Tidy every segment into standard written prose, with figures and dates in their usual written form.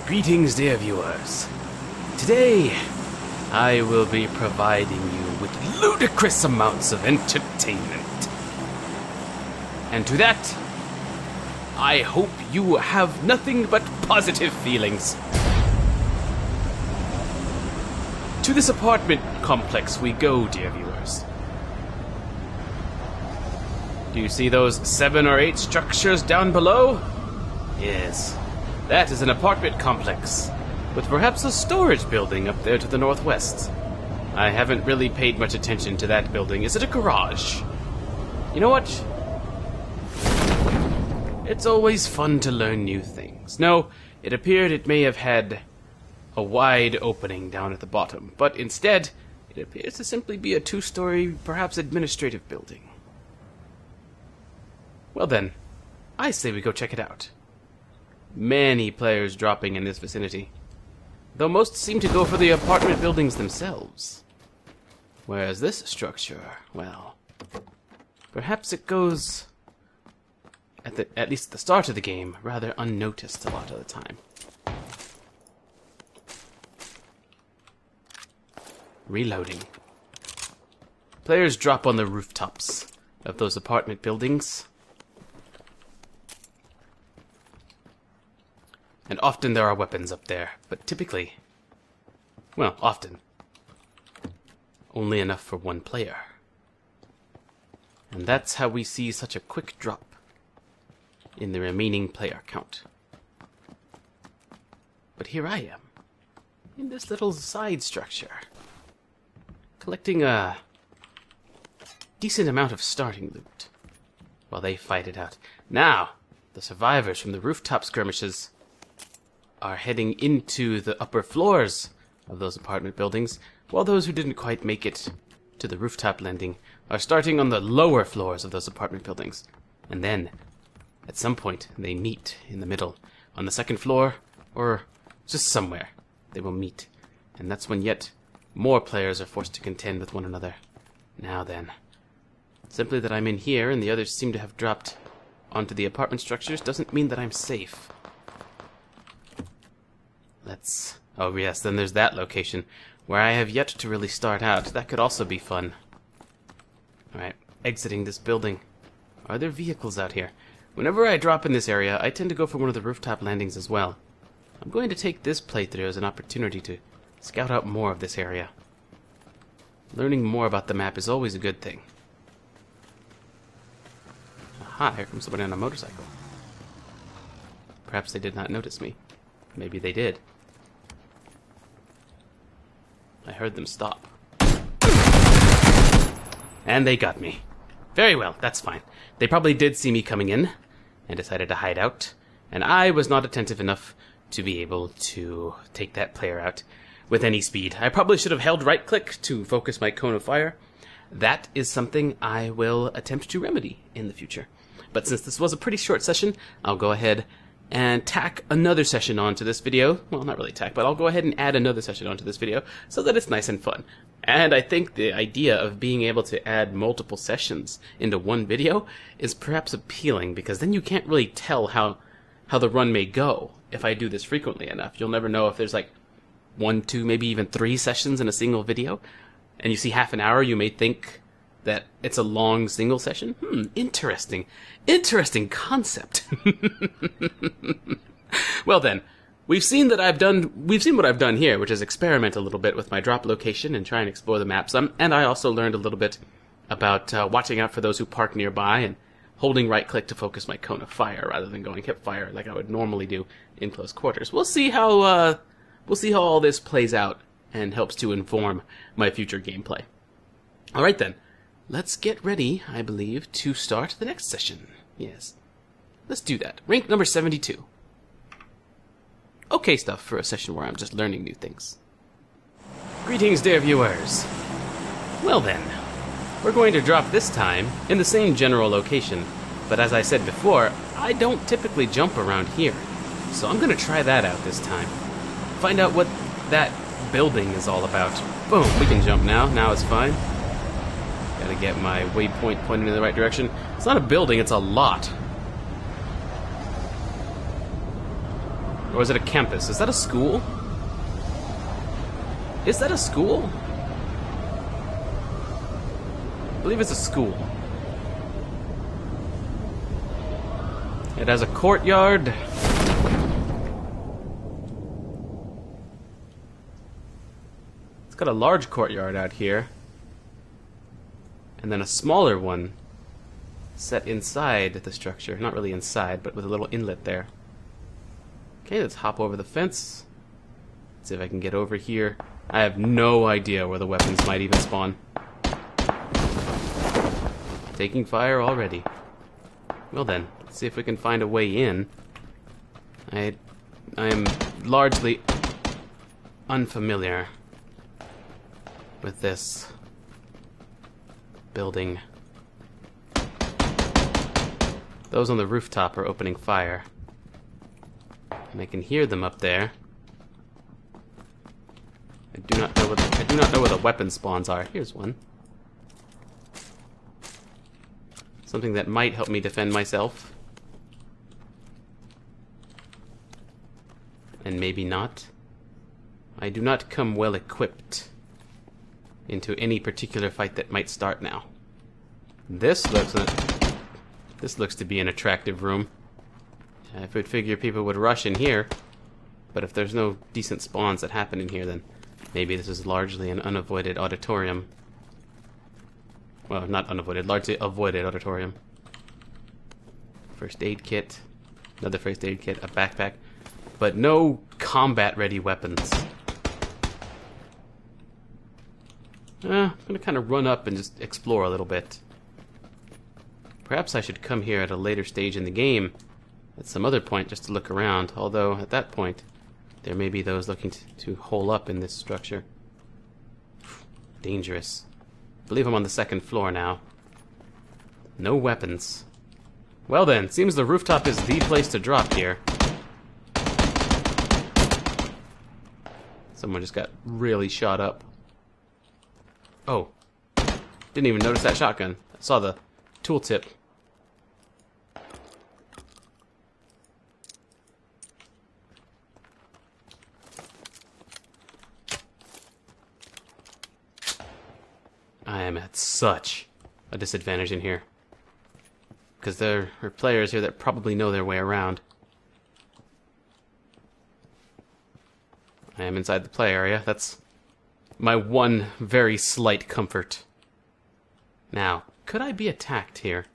Greetings, dear viewers. Today, I will be providing you with ludicrous amounts of entertainment. And to that, I hope you have nothing but positive feelings. To this apartment complex we go, dear viewers. Do you see those 7 or 8 structures down below? Yes. That is an apartment complex, with perhaps a storage building up there to the northwest. I haven't really paid much attention to that building. Is it a garage? You know what? It's always fun to learn new things. No, it appeared it may have had a wide opening down at the bottom, but instead, it appears to simply be a 2-story, perhaps administrative building. Well then, I say we go check it out. Many players dropping in this vicinity, though most seem to go for the apartment buildings themselves. Whereas this structure, well, perhaps it goes, at least at the start of the game, rather unnoticed a lot of the time. Reloading. Players drop on the rooftops of those apartment buildings. And often there are weapons up there, but typically, well, often, only enough for one player. And that's how we see such a quick drop in the remaining player count. But here I am, in this little side structure, collecting a decent amount of starting loot, while they fight it out. Now, the survivors from the rooftop skirmishes are heading into the upper floors of those apartment buildings, while those who didn't quite make it to the rooftop landing are starting on the lower floors of those apartment buildings. And then, at some point, they meet in the middle, on the second floor, or just somewhere. They will meet, and that's when yet more players are forced to contend with one another. Now then, simply that I'm in here and the others seem to have dropped onto the apartment structures doesn't mean that I'm safe. Oh yes, then there's that location, where I have yet to really start out. That could also be fun. Alright, exiting this building. Are there vehicles out here? Whenever I drop in this area, I tend to go for one of the rooftop landings as well. I'm going to take this playthrough as an opportunity to scout out more of this area. Learning more about the map is always a good thing. Aha, here comes somebody on a motorcycle. Perhaps they did not notice me. Maybe they did. I heard them stop. And they got me. Very well, that's fine. They probably did see me coming in and decided to hide out, and I was not attentive enough to be able to take that player out with any speed. I probably should have held right-click to focus my cone of fire. That is something I will attempt to remedy in the future. But since this was a pretty short session, I'll go ahead and tack another session onto this video. Well, not really tack, but I'll go ahead and add another session onto this video so that it's nice and fun. And I think the idea of being able to add multiple sessions into one video is perhaps appealing, because then you can't really tell how the run may go if I do this frequently enough. You'll never know if there's like 1, 2, maybe even 3 sessions in a single video, and you see half an hour, you may think that it's a long single session. Interesting. Interesting concept. Well then, we've seen what I've done here, which is experiment a little bit with my drop location and try and explore the map some, and I also learned a little bit about watching out for those who park nearby and holding right click to focus my cone of fire rather than going hip fire like I would normally do in close quarters. We'll see how all this plays out and helps to inform my future gameplay. Alright then. Let's get ready, I believe, to start the next session. Yes. Let's do that. Rank number 72. Okay stuff for a session where I'm just learning new things. Greetings, dear viewers. Well then, we're going to drop this time in the same general location, but as I said before, I don't typically jump around here, so I'm going to try that out this time. Find out what that building is all about. Boom, we can jump now. Now it's fine. Gotta get my waypoint pointing in the right direction. It's not a building, it's a lot. Or is it a campus? Is that a school? Is that a school? I believe it's a school. It has a courtyard. It's got a large courtyard out here. And then a smaller one set inside the structure. Not really inside, but with a little inlet there. Okay, let's hop over the fence. See if I can get over here. I have no idea where the weapons might even spawn. Taking fire already. Well then, let's see if we can find a way in. I am largely unfamiliar with this building. Those on the rooftop are opening fire. And I can hear them up there. I do not know where the weapon spawns are. Here's one. Something that might help me defend myself. And maybe not. I do not come well equipped into any particular fight that might start now. This looks to be an attractive room. I would figure people would rush in here, but if there's no decent spawns that happen in here, then maybe this is largely an unavoided auditorium. Well, not unavoided, largely avoided auditorium. First aid kit, another first aid kit, a backpack, but no combat-ready weapons. I'm gonna kind of run up and just explore a little bit. Perhaps I should come here at a later stage in the game, at some other point, just to look around, although at that point there may be those looking to hole up in this structure. Dangerous. I believe I'm on the second floor now. No weapons. Well then, seems the rooftop is the place to drop here. Someone just got really shot up. Oh. Didn't even notice that shotgun. I saw the tooltip. I am at such a disadvantage in here. Because there are players here that probably know their way around. I am inside the play area. That's my one very slight comfort. Now, could I be attacked here?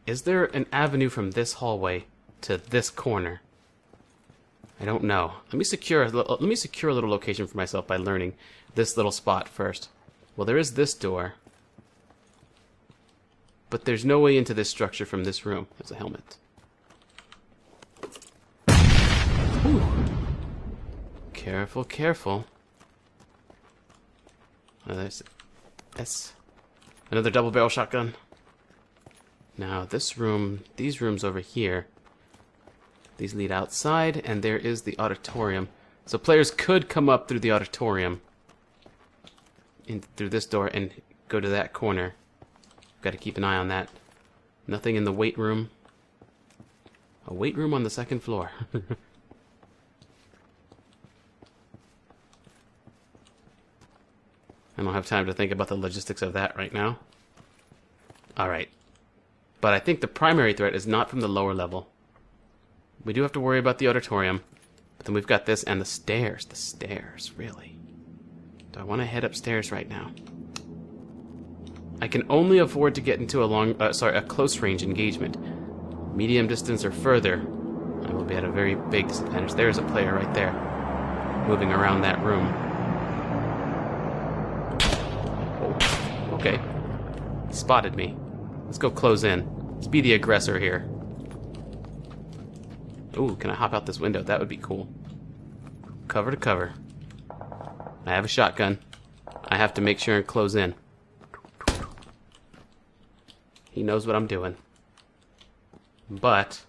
Is there an avenue from this hallway to this corner? I don't know. Let me secure a little location for myself by learning this little spot first. Well, there is this door. But there's no way into this structure from this room. There's a helmet. Ooh. Careful, careful. Oh, there's another double barrel shotgun. Now this room, these rooms over here, these lead outside, and there is the auditorium. So players could come up through the auditorium, through this door, and go to that corner. Got to keep an eye on that. Nothing in the weight room. A weight room on the second floor. I don't have time to think about the logistics of that right now. Alright. But I think the primary threat is not from the lower level. We do have to worry about the auditorium. But then we've got this and the stairs. The stairs, really. Do I want to head upstairs right now? I can only afford to get into a close range engagement. Medium distance or further, I will be at a very big disadvantage. There's a player right there, moving around that room. Oh, okay. He spotted me. Let's go close in. Let's be the aggressor here. Ooh, can I hop out this window? That would be cool. Cover to cover. I have a shotgun. I have to make sure and close in. He knows what I'm doing. But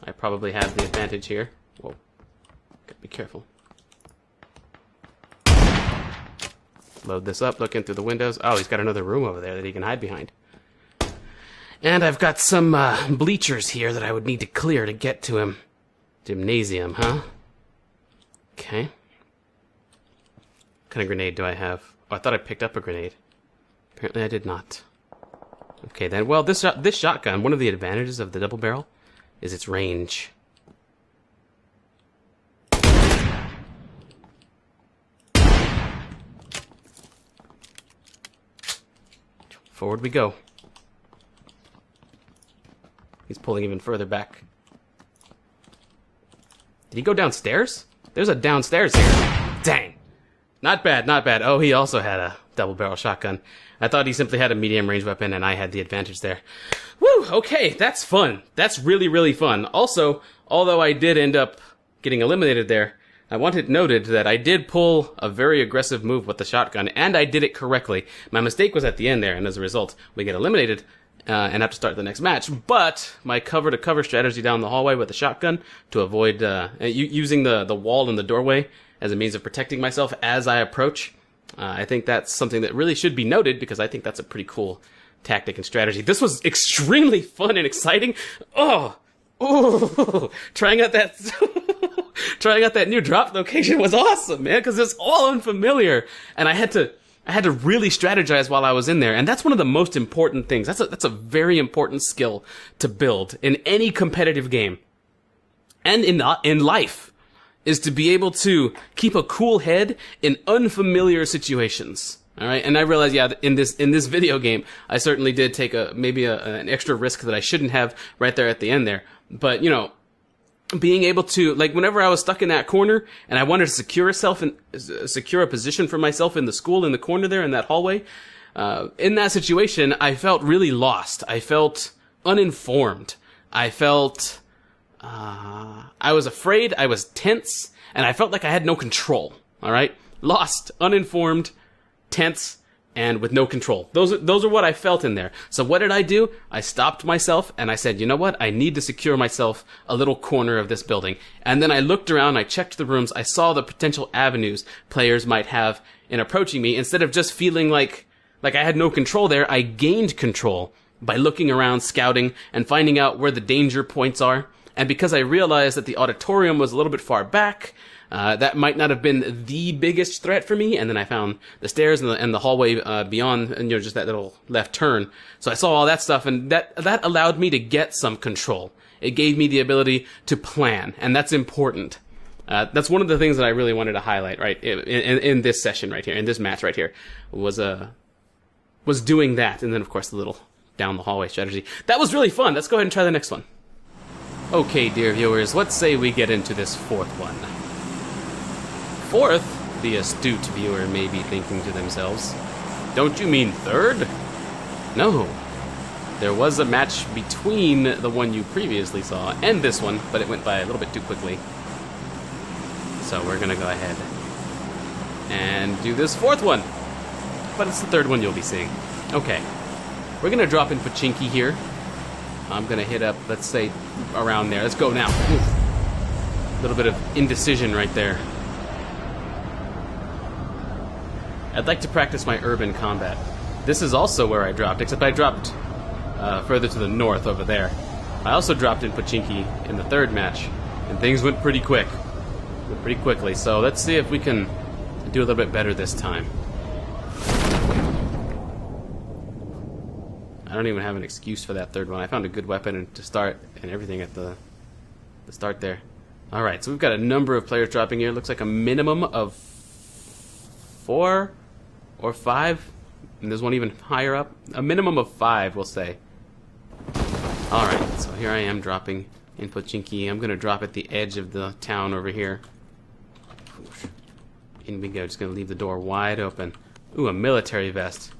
I probably have the advantage here. Whoa. Gotta be careful. Load this up, look in through the windows. Oh, he's got another room over there that he can hide behind. And I've got some bleachers here that I would need to clear to get to him. Gymnasium, huh? Okay. What kind of grenade do I have? Oh, I thought I picked up a grenade. Apparently I did not. Okay then, well, this shotgun, one of the advantages of the double barrel is its range. Forward we go. He's pulling even further back. Did he go downstairs? There's a downstairs here. Dang. Not bad, not bad. Oh, he also had a double barrel shotgun. I thought he simply had a medium range weapon and I had the advantage there. Woo, okay, that's fun. That's really, really fun. Also, although I did end up getting eliminated there, I want it noted that I did pull a very aggressive move with the shotgun, and I did it correctly. My mistake was at the end there, and as a result, we get eliminated and have to start the next match. But my cover-to-cover strategy down the hallway with the shotgun to avoid using the wall and the doorway as a means of protecting myself as I approach, I think that's something that really should be noted because I think that's a pretty cool tactic and strategy. This was extremely fun and exciting. Oh, trying out that new drop location was awesome, man, because it's all unfamiliar, and I had to really strategize while I was in there, and that's one of the most important things. That's a very important skill to build in any competitive game, and in life, is to be able to keep a cool head in unfamiliar situations. All right, and I realized, yeah, in this video game, I certainly did take maybe an extra risk that I shouldn't have right there at the end there. But you know, being able to, like, whenever I was stuck in that corner and I wanted to secure a position for myself in the school in the corner there in that hallway, in that situation, I felt really lost. I felt uninformed. I felt I was afraid. I was tense, and I felt like I had no control. All right, lost, uninformed, tense, and with no control. Those are what I felt in there. So what did I do? I stopped myself and I said, you know what? I need to secure myself a little corner of this building. And then I looked around, I checked the rooms, I saw the potential avenues players might have in approaching me. Instead of just feeling like I had no control there, I gained control by looking around, scouting, and finding out where the danger points are. And because I realized that the auditorium was a little bit far back, that might not have been the biggest threat for me, and then I found the stairs and the hallway beyond, and you know, just that little left turn. So I saw all that stuff, and that allowed me to get some control. It gave me the ability to plan, and that's important. That's one of the things that I really wanted to highlight, right, in this session right here, in this match right here, was doing that, and then of course the little down the hallway strategy. That was really fun. Let's go ahead and try the next one. Okay, dear viewers, let's say we get into this fourth one. Fourth, the astute viewer may be thinking to themselves, don't you mean third? No. There was a match between the one you previously saw and this one, but it went by a little bit too quickly. So we're gonna go ahead and do this fourth one. But it's the third one you'll be seeing. Okay. We're gonna drop in Pachinki here. I'm gonna hit up, let's say, around there. Let's go now. A little bit of indecision right there. I'd like to practice my urban combat. This is also where I dropped, except I dropped further to the north over there. I also dropped in Pachinki in the third match, and things went pretty quick. Went pretty quickly, so let's see if we can do a little bit better this time. I don't even have an excuse for that third one. I found a good weapon to start and everything at the start there. Alright, so we've got a number of players dropping here. Looks like a minimum of 4 or 5, and there's one even higher up. A minimum of 5, we'll say. Alright, so here I am dropping in Pachinki. I'm going to drop at the edge of the town over here. In we go. Just going to leave the door wide open. Ooh, a military vest.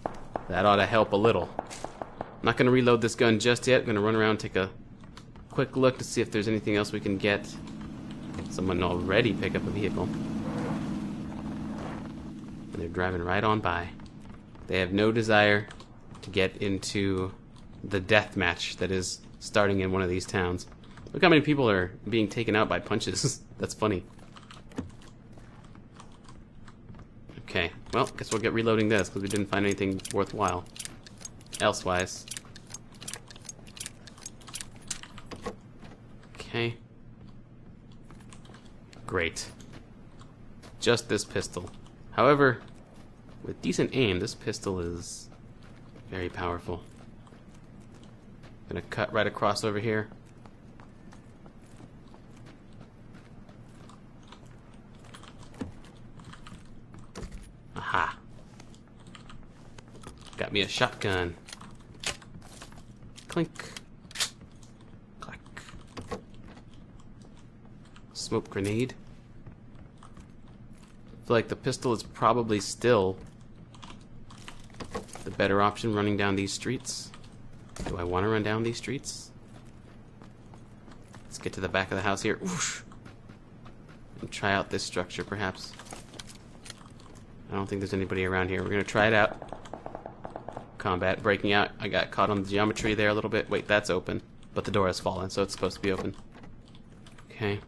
That ought to help a little. I'm not going to reload this gun just yet. I'm going to run around, take a quick look to see if there's anything else we can get. Someone already pick up a vehicle. And they're driving right on by. They have no desire to get into the death match that is starting in one of these towns. Look how many people are being taken out by punches. That's funny. Okay, well, guess we'll get reloading this because we didn't find anything worthwhile elsewise. Okay. great. Just this pistol. However, with decent aim, this pistol is very powerful. Gonna cut right across over here. Aha. Got me a shotgun. Clink. Clack. Smoke grenade. I feel like the pistol is probably still the better option running down these streets. Do I want to run down these streets? Let's get to the back of the house here. Whoosh. And try out this structure, perhaps. I don't think there's anybody around here. We're going to try it out. Combat, breaking out. I got caught on the geometry there a little bit. Wait, that's open. But the door has fallen, so it's supposed to be open. Okay.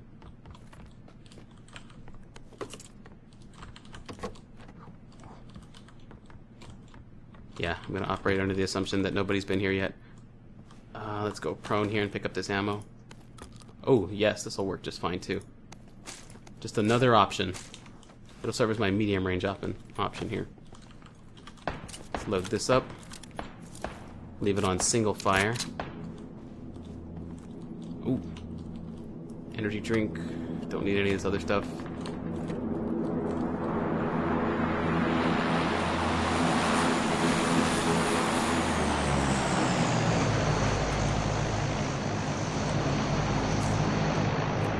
Yeah, I'm going to operate under the assumption that nobody's been here yet. Let's go prone here and pick up this ammo. Oh, yes, this will work just fine, too. Just another option. It'll serve as my medium range option here. Let's load this up. Leave it on single fire. Ooh. Energy drink. Don't need any of this other stuff.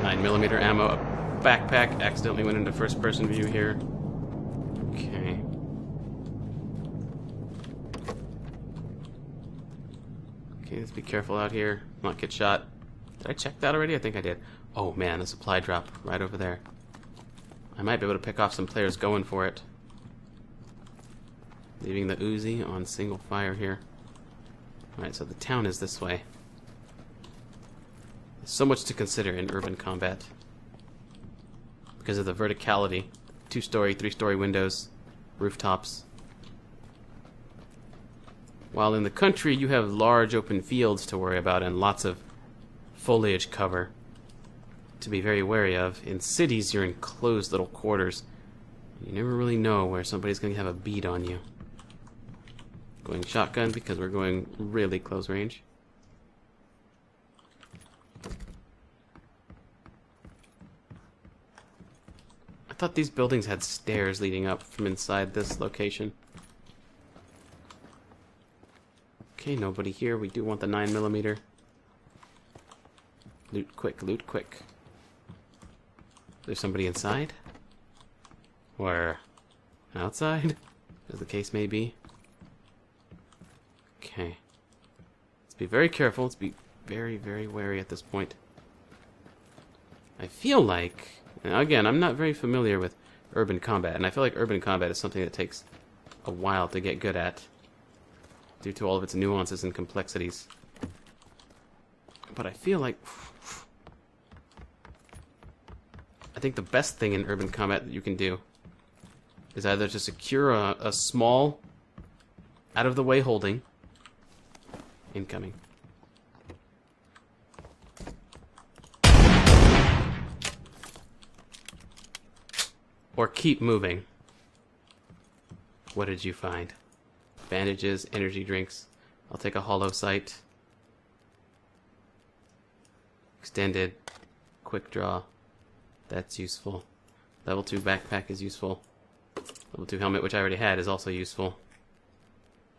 .9mm ammo. A backpack. Accidentally went into first person view here. Okay. Okay, let's be careful out here. Not get shot. Did I check that already? I think I did. Oh man, a supply drop right over there. I might be able to pick off some players going for it. Leaving the Uzi on single fire here. Alright, so the town is this way. There's so much to consider in urban combat. Because of the verticality. 2-story, 3-story windows, rooftops. While in the country you have large open fields to worry about and lots of foliage cover to be very wary of. In cities you're in closed little quarters. You never really know where somebody's going to have a bead on you. Going shotgun because we're going really close range. I thought these buildings had stairs leading up from inside this location. Okay, nobody here. We do want the 9mm. Loot quick, loot quick. There's somebody inside? Or outside? As the case may be. Okay. Let's be very careful. Let's be very, very wary at this point. I feel like... Now again, I'm not very familiar with urban combat, and I feel like urban combat is something that takes a while to get good at, due to all of its nuances and complexities. But I feel like... I think the best thing in urban combat that you can do is either to secure a small, out-of-the-way holding, incoming, or keep moving. What did you find? Bandages, energy drinks. I'll take a hollow sight. Extended. Quick draw. That's useful. Level 2 backpack is useful. Level 2 helmet, which I already had, is also useful.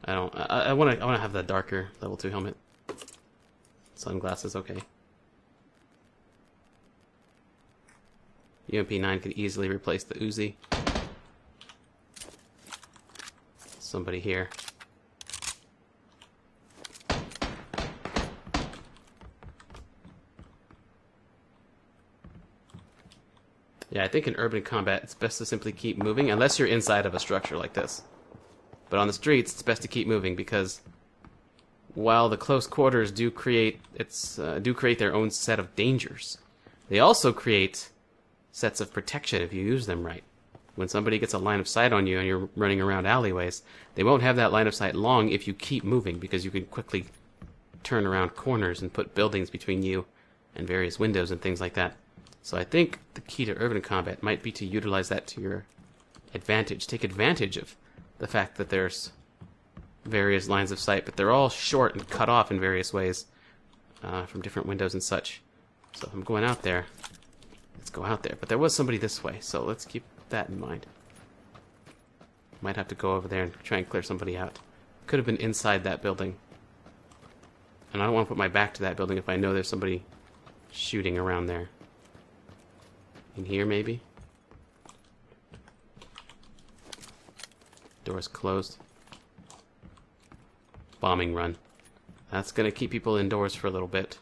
I want to have the darker level 2 helmet. Sunglasses, okay. UMP9 could easily replace the Uzi. Somebody here. Yeah, I think in urban combat it's best to simply keep moving, unless you're inside of a structure like this. But on the streets, it's best to keep moving because while the close quarters do create their own set of dangers, they also create sets of protection if you use them right. When somebody gets a line of sight on you and you're running around alleyways, they won't have that line of sight long if you keep moving, because you can quickly turn around corners and put buildings between you and various windows and things like that. So I think the key to urban combat might be to utilize that to your advantage. Take advantage of the fact that there's various lines of sight, but they're all short and cut off in various ways from different windows and such. So if I'm going out there, let's go out there. But there was somebody this way, so let's keep that in mind. Might have to go over there and try and clear somebody out. Could have been inside that building. And I don't want to put my back to that building if I know there's somebody shooting around there. In here, maybe? Door's closed. Bombing run. That's going to keep people indoors for a little bit.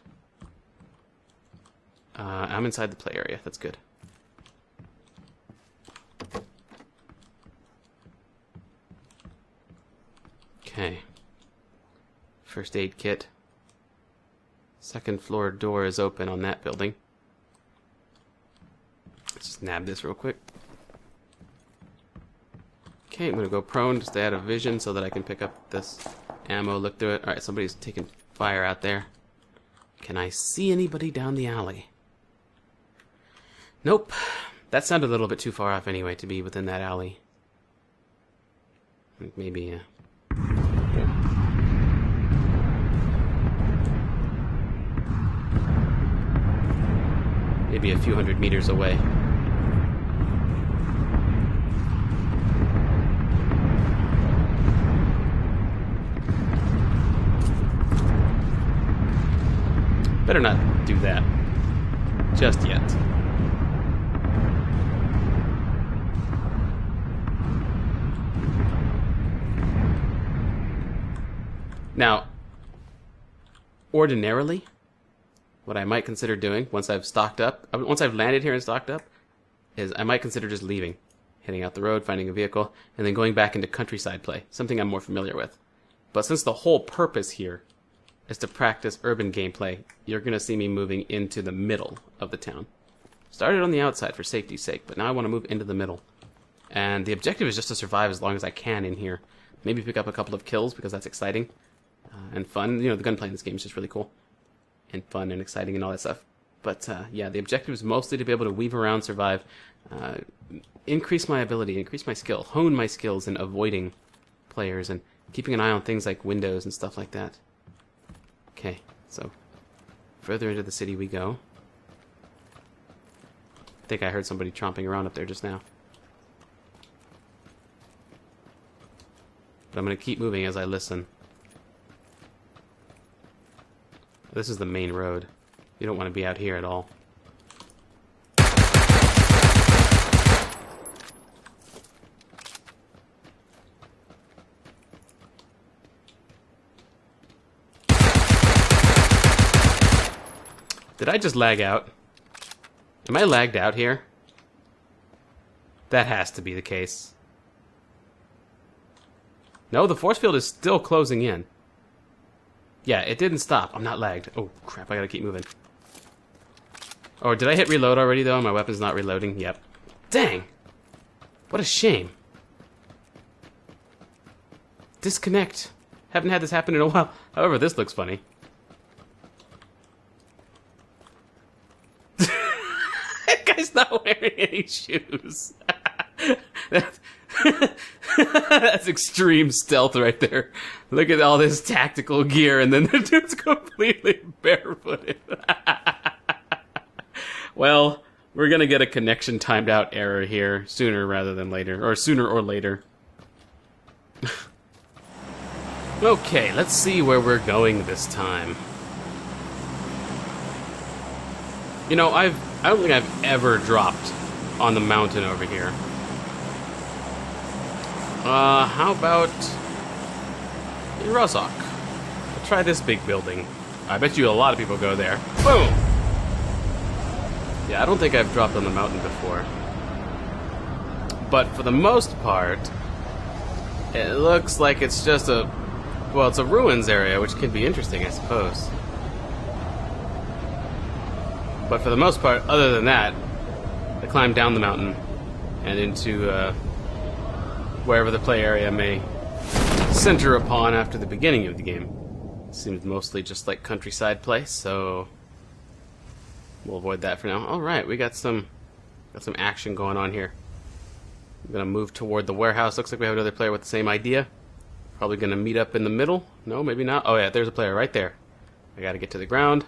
I'm inside the play area. That's good. Okay. First aid kit. Second floor door is open on that building. Let's just nab this real quick. Okay, I'm going to go prone to stay out of vision so that I can pick up this ammo, look through it. Alright, somebody's taking fire out there. Can I see anybody down the alley? Nope. That sounded a little bit too far off anyway to be within that alley. Maybe, maybe a few hundred meters away. Better not do that just yet. Now, ordinarily, what I might consider doing once I've stocked up, once I've landed here and stocked up, is I might consider just leaving, heading out the road, finding a vehicle, and then going back into countryside play, something I'm more familiar with. But since the whole purpose here is to practice urban gameplay, you're going to see me moving into the middle of the town. Started on the outside for safety's sake, but now I want to move into the middle. And the objective is just to survive as long as I can in here. Maybe pick up a couple of kills, because that's exciting and fun. You know, the gunplay in this game is just really cool and fun and exciting and all that stuff. But yeah, the objective is mostly to be able to weave around, survive, increase my ability, increase my skill, hone my skills in avoiding players and keeping an eye on things like windows and stuff like that. Okay, so further into the city we go. I think I heard somebody tromping around up there just now. But I'm going to keep moving as I listen. This is the main road. You don't want to be out here at all. Did I just lag out? Am I lagged out here? That has to be the case. No, the force field is still closing in. Yeah, it didn't stop. I'm not lagged. Oh, crap, I gotta keep moving. Oh, did I hit reload already, though? My weapon's not reloading? Yep. Dang! What a shame. Disconnect. Haven't had this happen in a while. However, this looks funny. That guy's not wearing any shoes. That's extreme stealth right there. Look at all this tactical gear, and then the dude's completely barefooted. Well, we're gonna get a connection timed out error here sooner rather than later, or sooner or later. Okay, let's see where we're going this time. You know, I don't think I've ever dropped on the mountain over here. How about Rozok? We'll try this big building. I bet you a lot of people go there. Boom! Yeah, I don't think I've dropped on the mountain before. But for the most part, it looks like it's just a... well, it's a ruins area, which can be interesting, I suppose. But for the most part, other than that, I climb down the mountain and into wherever the play area may center upon after the beginning of the game. It seems mostly just like countryside play, so We'll avoid that for now. Alright, we got some action going on here. I'm gonna move toward the warehouse. Looks like we have another player with the same idea. Probably gonna meet up in the middle. No, maybe not. Oh yeah, there's a player right there. I gotta get to the ground.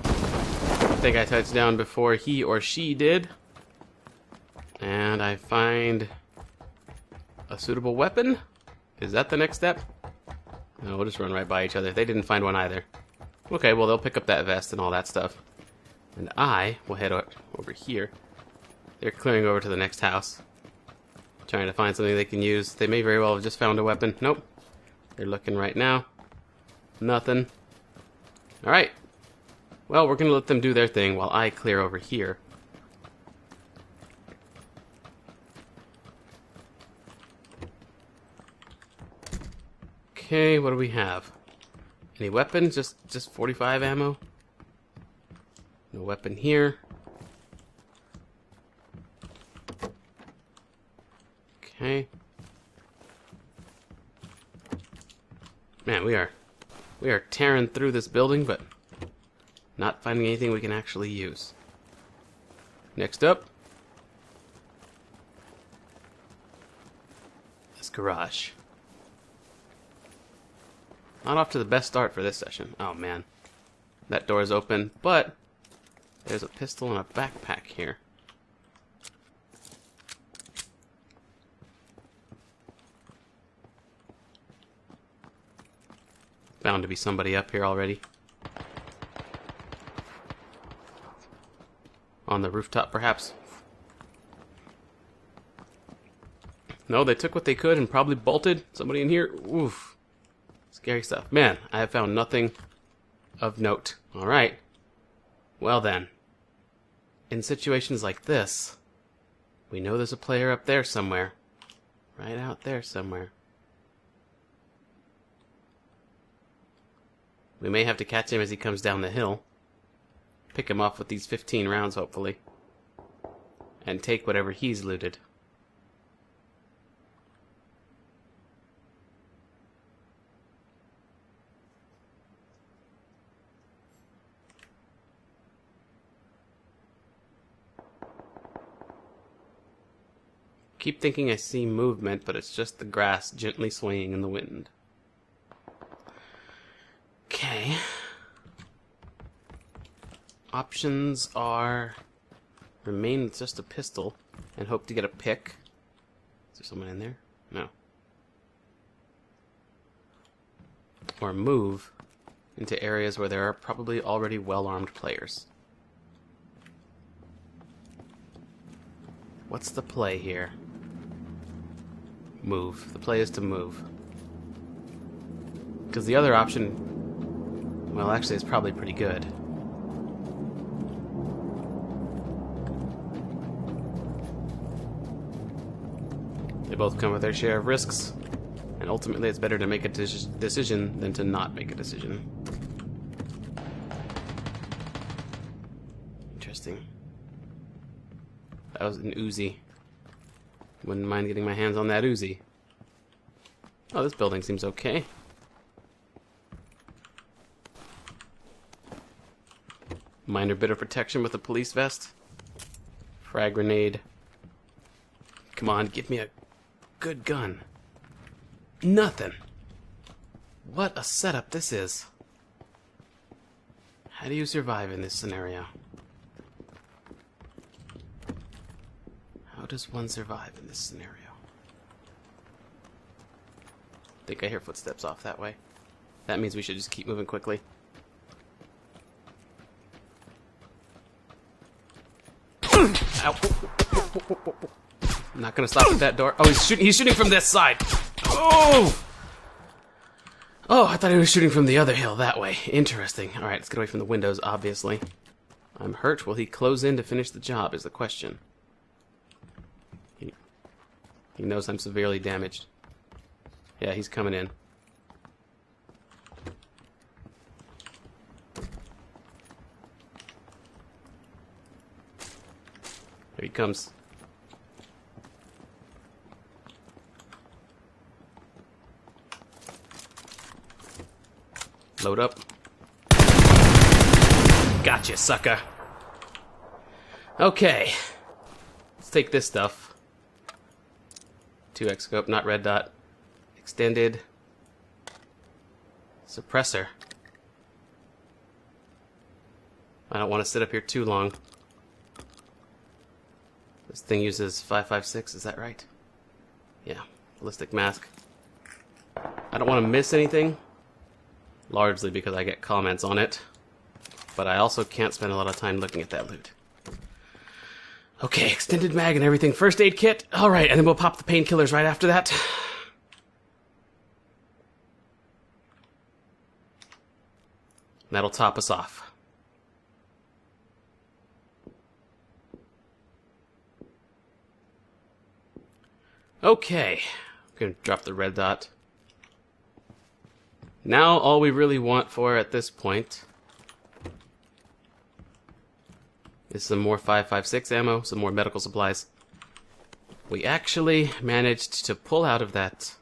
I think I touched down before he or she did. And I find a suitable weapon? Is that the next step? No, we'll just run right by each other. They didn't find one either. Okay, well, they'll pick up that vest and all that stuff. And I will head over here. They're clearing over to the next house. Trying to find something they can use. They may very well have just found a weapon. Nope. They're looking right now. Nothing. Alright. Well, we're going to let them do their thing while I clear over here. Okay, what do we have? Any weapons? Just 45 ammo? No weapon here. Okay. Man, we are tearing through this building, but not finding anything we can actually use. Next up, this garage. Not off to the best start for this session. Oh man, that door is open, but there's a pistol and a backpack here. Bound to be somebody up here already. On the rooftop, perhaps. No, they took what they could and probably bolted. Somebody in here. Oof. Scary stuff. Man, I have found nothing of note. Alright. Well then. In situations like this, we know there's a player up there somewhere. Right out there somewhere. We may have to catch him as he comes down the hill. Pick him off with these 15 rounds, hopefully. And take whatever he's looted. Keep thinking I see movement, but it's just the grass gently swaying in the wind. Okay. Options are remain with just a pistol and hope to get a pick. Is there someone in there? No. Or move into areas where there are probably already well-armed players. What's the play here? Move. The play is to move. Because the other option, well, actually, it's probably pretty good. They both come with their share of risks, and ultimately it's better to make a decision than to not make a decision. Interesting. That was an Uzi. Wouldn't mind getting my hands on that Uzi. Oh, this building seems okay. Minor bit of protection with a police vest. Frag grenade. Come on, give me a good gun. Nothing. What a setup this is. How do you survive in this scenario? How does one survive in this scenario? I think I hear footsteps off that way. That means we should just keep moving quickly. Ow. I'm not gonna stop at that door. Oh, he's shooting from this side. Oh! Oh, I thought he was shooting from the other hill that way. Interesting. Alright, let's get away from the windows, obviously. I'm hurt. Will he close in to finish the job is the question. He knows I'm severely damaged. Yeah, he's coming in. Here he comes. Load up. Gotcha, sucker. Okay. Let's take this stuff. 2x scope, not red dot. Extended. Suppressor. I don't want to sit up here too long. This thing uses 5.56, is that right? Yeah, ballistic mask. I don't want to miss anything, largely because I get comments on it, but I also can't spend a lot of time looking at that loot. Okay, extended mag and everything. First aid kit. Alright, and then we'll pop the painkillers right after that. That'll top us off. Okay, I'm gonna drop the red dot. Now all we really want for at this point is some more 5.56 ammo, some more medical supplies. We actually managed to pull out of that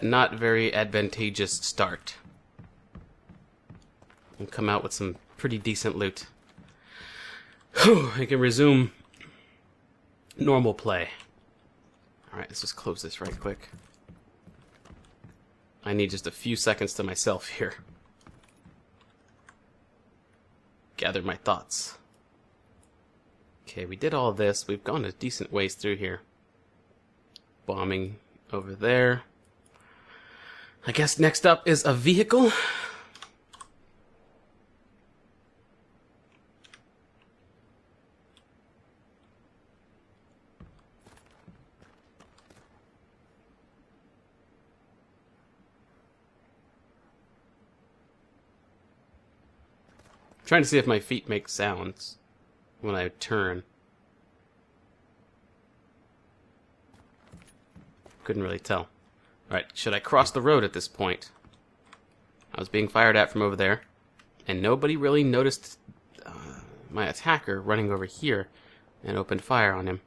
not very advantageous start and come out with some pretty decent loot. Whew, I can resume normal play. Alright, let's just close this right quick. I need just a few seconds to myself here. Gather my thoughts. Okay, we did all this. We've gone a decent ways through here. Bombing over there. I guess next up is a vehicle. Trying to see if my feet make sounds when I turn. Couldn't really tell. Alright, should I cross the road at this point? I was being fired at from over there, and nobody really noticed my attacker running over here and opened fire on him.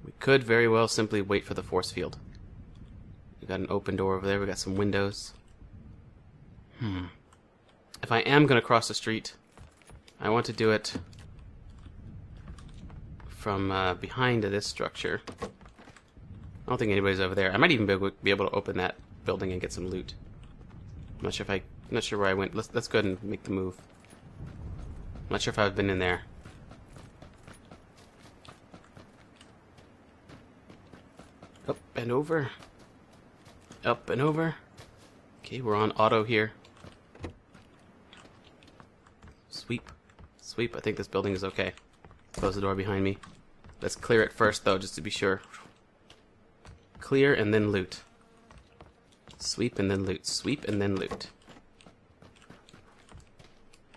We could very well simply wait for the force field. We got an open door over there, we got some windows. If I am going to cross the street, I want to do it from behind this structure. I don't think anybody's over there. I might even be able to open that building and get some loot. I'm not sure where I went. Let's go ahead and make the move. I'm not sure if I've been in there. Up and over. Up and over. Okay, we're on auto here. Sweep. Sweep. I think this building is okay. Close the door behind me. Let's clear it first, though, just to be sure. Clear and then loot. Sweep and then loot. Sweep and then loot.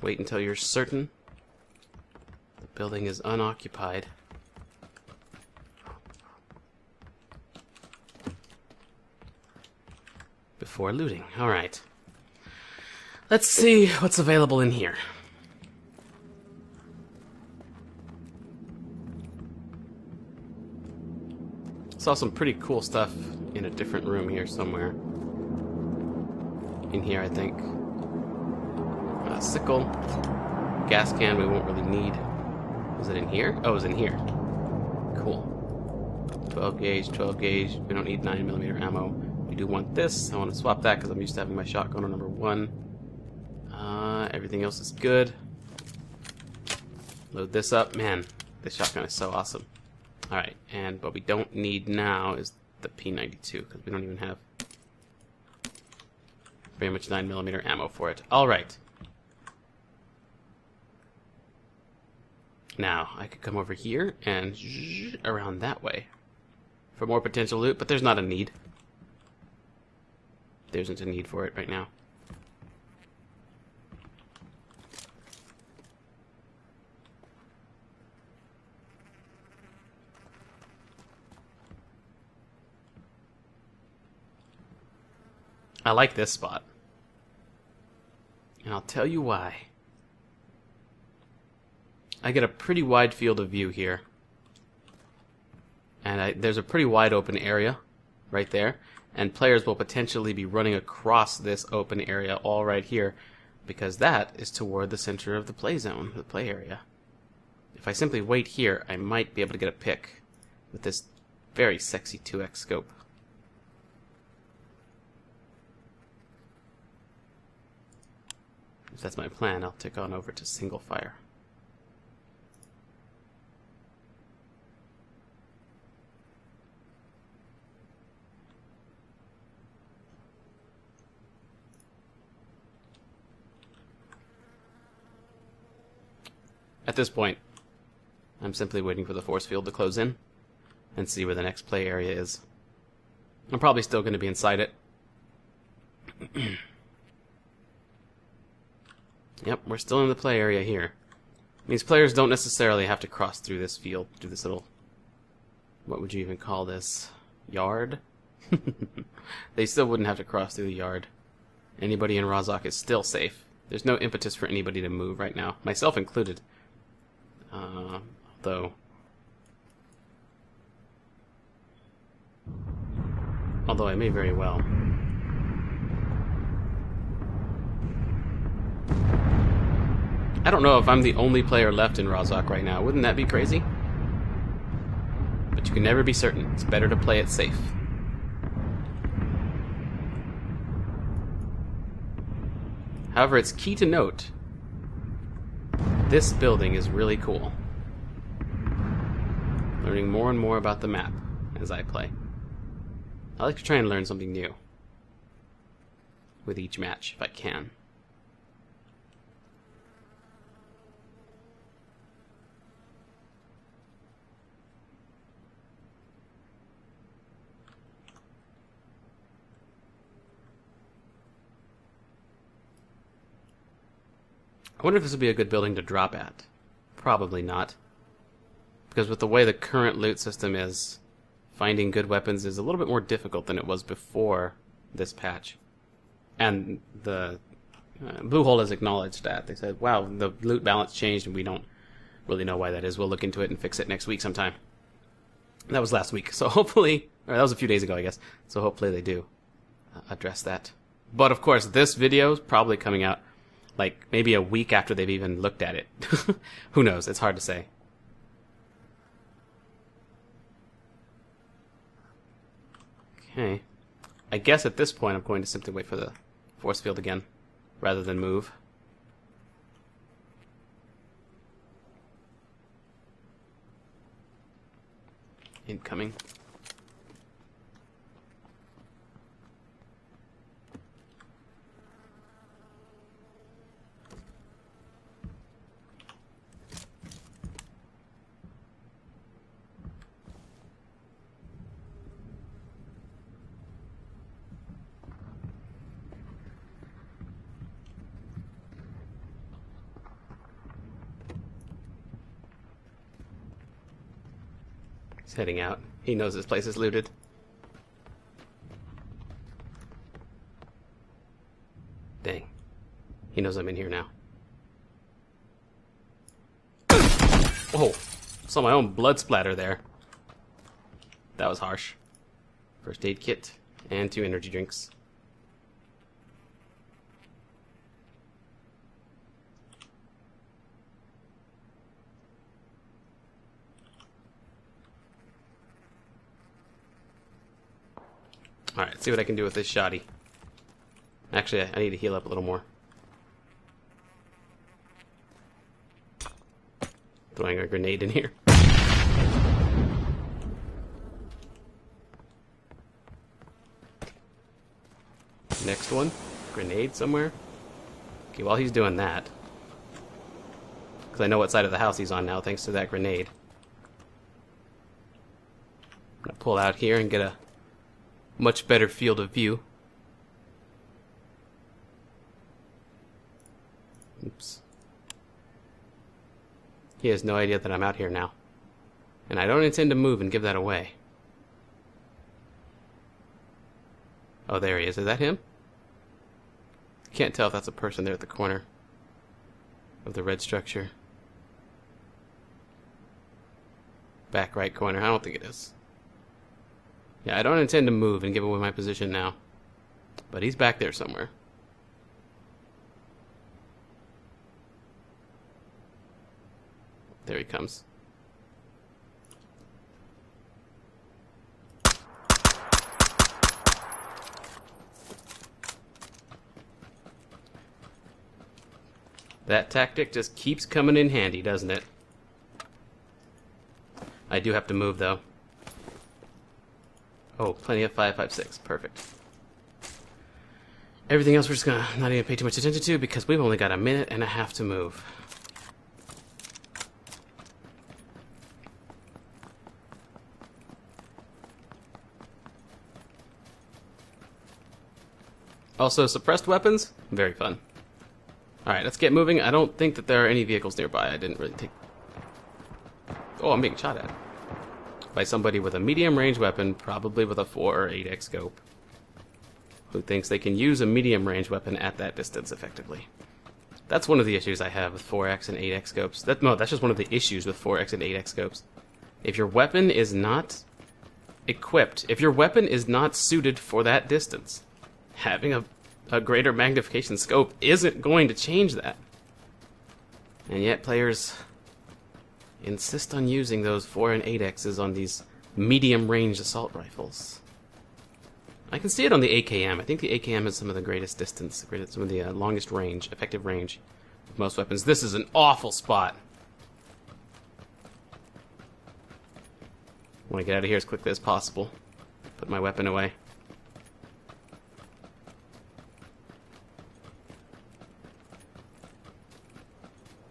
Wait until you're certain the building is unoccupied. Before looting. Alright. Let's see what's available in here. Saw some pretty cool stuff in a different room here somewhere. In here, I think. Sickle. Gas can we won't really need. Was it in here? Oh, it was in here. Cool. 12 gauge, 12 gauge. We don't need 9mm ammo. We do want this. I want to swap that because I'm used to having my shotgun on number 1. Everything else is good. Load this up. Man, this shotgun is so awesome. Alright, and what we don't need now is the P92, because we don't even have very much 9mm ammo for it. Alright. Now, I could come over here and around that way for more potential loot, but there's not a need. There isn't a need for it right now. I like this spot. And I'll tell you why. I get a pretty wide field of view here. And there's a pretty wide open area right there. and players will potentially be running across this open area all right here, because that is toward the center of the play zone, the play area. If I simply wait here, I might be able to get a pick with this very sexy 2x scope. If that's my plan, I'll tick on over to single fire. At this point, I'm simply waiting for the force field to close in and see where the next play area is. I'm probably still going to be inside it. Yep, we're still in the play area here. These players don't necessarily have to cross through this field, through this little, what would you even call this, yard? They still wouldn't have to cross through the yard. Anybody in Rozhok is still safe. There's no impetus for anybody to move right now, myself included. Although I may very well. I don't know if I'm the only player left in Rozhok right now. Wouldn't that be crazy? But you can never be certain. It's better to play it safe. However, it's key to note, this building is really cool. Learning more and more about the map as I play. I like to try and learn something new with each match, if I can. I wonder if this would be a good building to drop at. Probably not. Because with the way the current loot system is, finding good weapons is a little bit more difficult than it was before this patch. And the Bluehole has acknowledged that. They said, wow, the loot balance changed and we don't really know why that is. We'll look into it and fix it next week sometime. That was last week, so hopefully, or that was a few days ago, I guess. So hopefully they do address that. But of course, this video is probably coming out like maybe a week after they've even looked at it. Who knows? It's hard to say. Okay. I guess at this point I'm going to simply wait for the force field again, rather than move. Incoming. He's heading out. He knows this place is looted. Dang. He knows I'm in here now. Whoa! Saw my own blood splatter there. That was harsh. First aid kit and 2 energy drinks. Alright, see what I can do with this shoddy. Actually, I need to heal up a little more. Throwing a grenade in here. Next one. Grenade somewhere. Okay, while he's doing that, because I know what side of the house he's on now thanks to that grenade, I'm going to pull out here and get a much better field of view. Oops. He has no idea that I'm out here now. And I don't intend to move and give that away. Oh, there he is. Is that him? Can't tell if that's a person there at the corner of the red structure. Back right corner. I don't think it is. Yeah, I don't intend to move and give away my position now. But he's back there somewhere. There he comes. That tactic just keeps coming in handy, doesn't it? I do have to move, though. Oh, plenty of 5.56. Perfect. Everything else we're just gonna not even pay too much attention to because we've only got a minute and a half to move. Also, suppressed weapons, very fun. Alright, let's get moving. I don't think that there are any vehicles nearby. I didn't really take... Oh, I'm being shot at. By somebody with a medium range weapon, probably with a 4 or 8x scope. Who thinks they can use a medium range weapon at that distance effectively. That's one of the issues I have with 4x and 8x scopes. No, that's just one of the issues with 4x and 8x scopes. If your weapon is not equipped, if your weapon is not suited for that distance, having a greater magnification scope isn't going to change that. And yet players insist on using those 4 and 8x's on these medium range assault rifles. I can see it on the AKM. I think the AKM has some of the greatest distance, some of the longest range, effective range of most weapons. This is an awful spot. I want to get out of here as quickly as possible. Put my weapon away.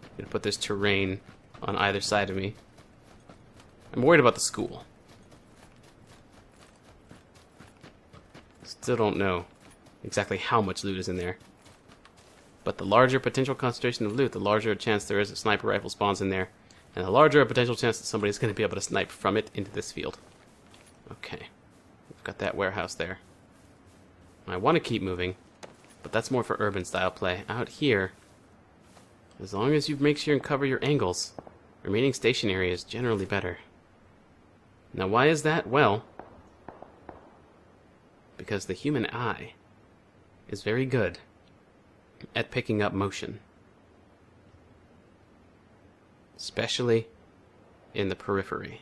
I'm going to put this terrain on either side of me. I'm worried about the school. Still don't know exactly how much loot is in there. But the larger potential concentration of loot, the larger a chance there is a sniper rifle spawns in there. And the larger a potential chance that somebody's going to be able to snipe from it into this field. Okay. We've got that warehouse there. I want to keep moving, but that's more for urban style play. Out here, as long as you make sure and cover your angles, remaining stationary is generally better. Now why is that? Well, because the human eye is very good at picking up motion. Especially in the periphery.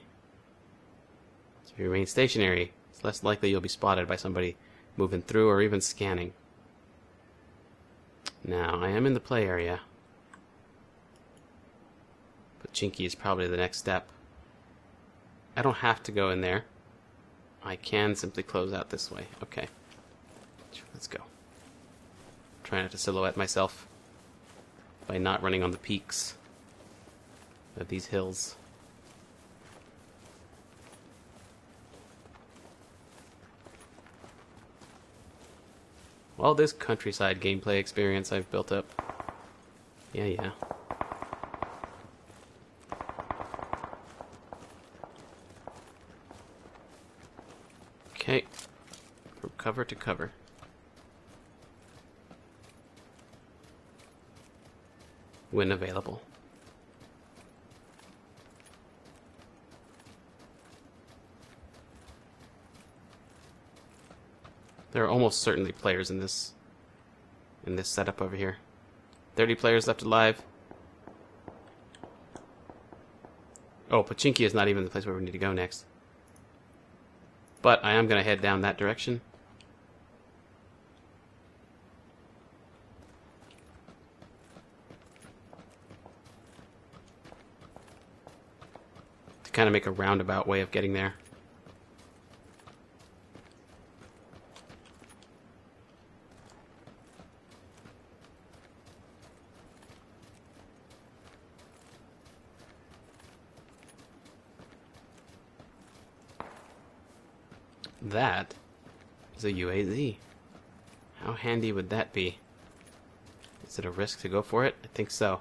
So if you remain stationary, it's less likely you'll be spotted by somebody moving through or even scanning. Now, I am in the play area. But Chinky is probably the next step. I don't have to go in there. I can simply close out this way. Okay. Let's go. Try not to silhouette myself by not running on the peaks of these hills. All this countryside gameplay experience I've built up. Yeah. Okay. From cover to cover. When available. There are almost certainly players in this setup over here. 30 players left alive. Oh, Pachinki is not even the place where we need to go next. But I am going to head down that direction. To kind of make a roundabout way of getting there. That is a UAZ. How handy would that be? Is it a risk to go for it? I think so.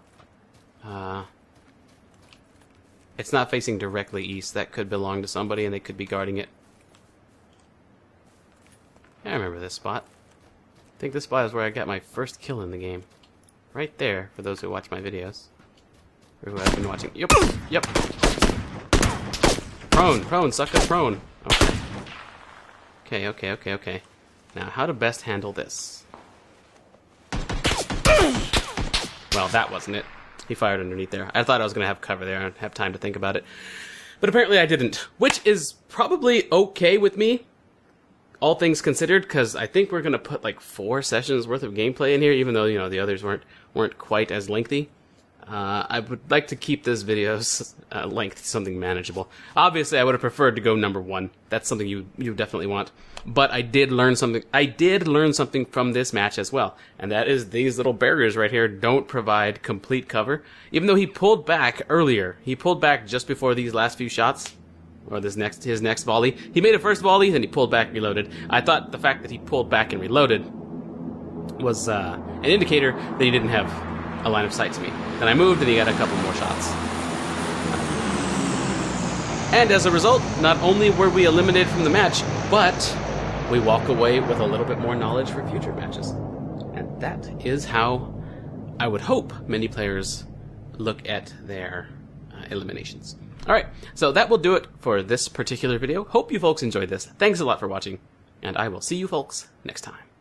It's not facing directly east. That could belong to somebody and they could be guarding it. Yeah, I remember this spot. I think this spot is where I got my first kill in the game. Right there, for those who watch my videos. Or who have been watching. Yep. Prone, sucker, prone. Okay. Okay. Now, how to best handle this? Well, that wasn't it. He fired underneath there. I thought I was going to have cover there and have time to think about it. But apparently I didn't. Which is probably okay with me, all things considered, because I think we're going to put like 4 sessions worth of gameplay in here, even though, you know, the others weren't quite as lengthy. I would like to keep this video's length something manageable. Obviously, I would have preferred to go number 1. That's something you definitely want. But I did learn something. I did learn something from this match as well, and that is these little barriers right here don't provide complete cover. Even though he pulled back earlier, he pulled back just before these last few shots, or his next volley. He made a first volley, then he pulled back, reloaded. I thought the fact that he pulled back and reloaded was an indicator that he didn't have a line of sight to me. Then I moved and he got a couple more shots. And as a result, not only were we eliminated from the match, but we walk away with a little bit more knowledge for future matches. And that is how I would hope many players look at their eliminations. Alright, so that will do it for this particular video. Hope you folks enjoyed this. Thanks a lot for watching, and I will see you folks next time.